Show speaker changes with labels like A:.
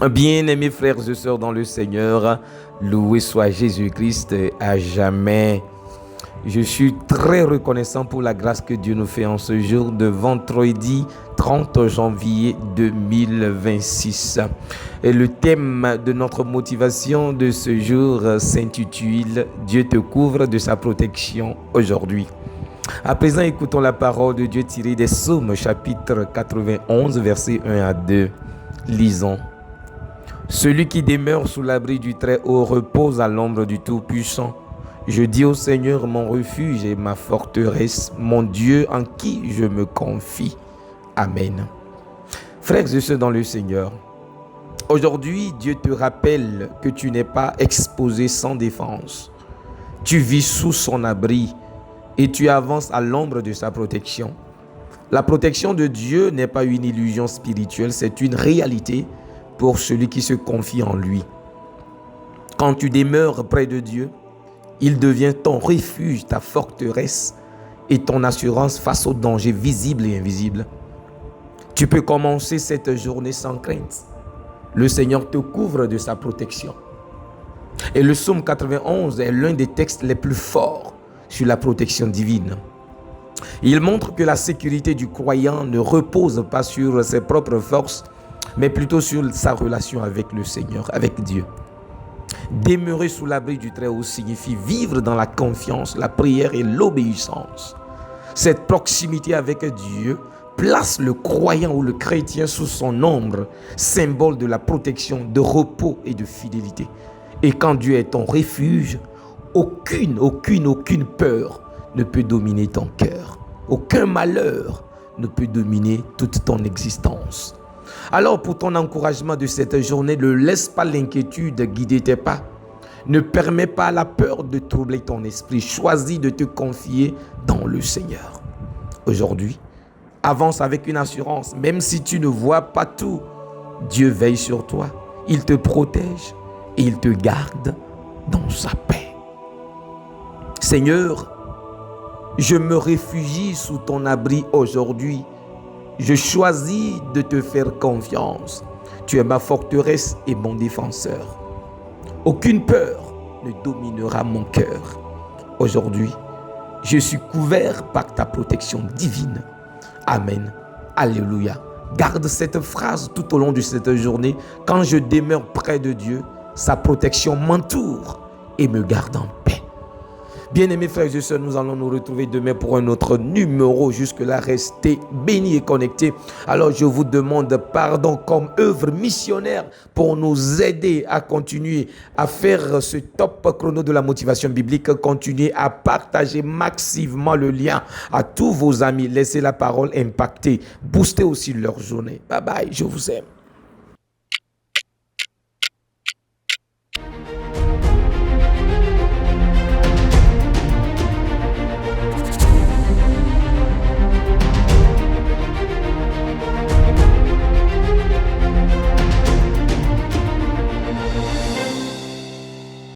A: Bien-aimés frères et sœurs dans le Seigneur, loué soit Jésus-Christ à jamais. Je suis très reconnaissant pour la grâce que Dieu nous fait en ce jour de vendredi 30 janvier 2026. Et le thème de notre motivation de ce jour s'intitule « Dieu te couvre de sa protection aujourd'hui ». À présent, écoutons la parole de Dieu tirée des Psaumes, chapitre 91, versets 1 à 2. Lisons. Celui qui demeure sous l'abri du Très-Haut repose à l'ombre du Tout-Puissant. Je dis au Seigneur mon refuge et ma forteresse, mon Dieu en qui je me confie. Amen. Frères et sœurs dans le Seigneur, aujourd'hui Dieu te rappelle que tu n'es pas exposé sans défense. Tu vis sous son abri et tu avances à l'ombre de sa protection. La protection de Dieu n'est pas une illusion spirituelle, c'est une réalité pour celui qui se confie en lui. Quand tu demeures près de Dieu, il devient ton refuge, ta forteresse et ton assurance face aux dangers visibles et invisibles. Tu peux commencer cette journée sans crainte. Le Seigneur te couvre de sa protection. Et le psaume 91 est l'un des textes les plus forts sur la protection divine. Il montre que la sécurité du croyant ne repose pas sur ses propres forces, mais plutôt sur sa relation avec le Seigneur, avec Dieu. Demeurer sous l'abri du Très-Haut signifie vivre dans la confiance, la prière et l'obéissance. Cette proximité avec Dieu place le croyant ou le chrétien sous son ombre, symbole de la protection, de repos et de fidélité. Et quand Dieu est ton refuge, aucune peur ne peut dominer ton cœur. Aucun malheur ne peut dominer toute ton existence. Alors pour ton encouragement de cette journée, ne laisse pas l'inquiétude guider tes pas. Ne permets pas à la peur de troubler ton esprit. Choisis de te confier dans le Seigneur. Aujourd'hui, avance avec une assurance. Même si tu ne vois pas tout, Dieu veille sur toi. Il te protège et il te garde dans sa paix. Seigneur, je me réfugie sous ton abri aujourd'hui. Je choisis de te faire confiance. Tu es ma forteresse et mon défenseur. Aucune peur ne dominera mon cœur. Aujourd'hui, je suis couvert par ta protection divine. Amen. Alléluia. Garde cette phrase tout au long de cette journée. Quand je demeure près de Dieu, sa protection m'entoure et me garde en paix. Bien-aimés frères et sœurs, nous allons nous retrouver demain pour un autre numéro. Jusque-là, restez bénis et connectés. Alors, je vous demande pardon comme œuvre missionnaire pour nous aider à continuer à faire ce top chrono de la motivation biblique. Continuez à partager massivement le lien à tous vos amis. Laissez la parole impacter. Boostez aussi leur journée. Bye bye, je vous aime.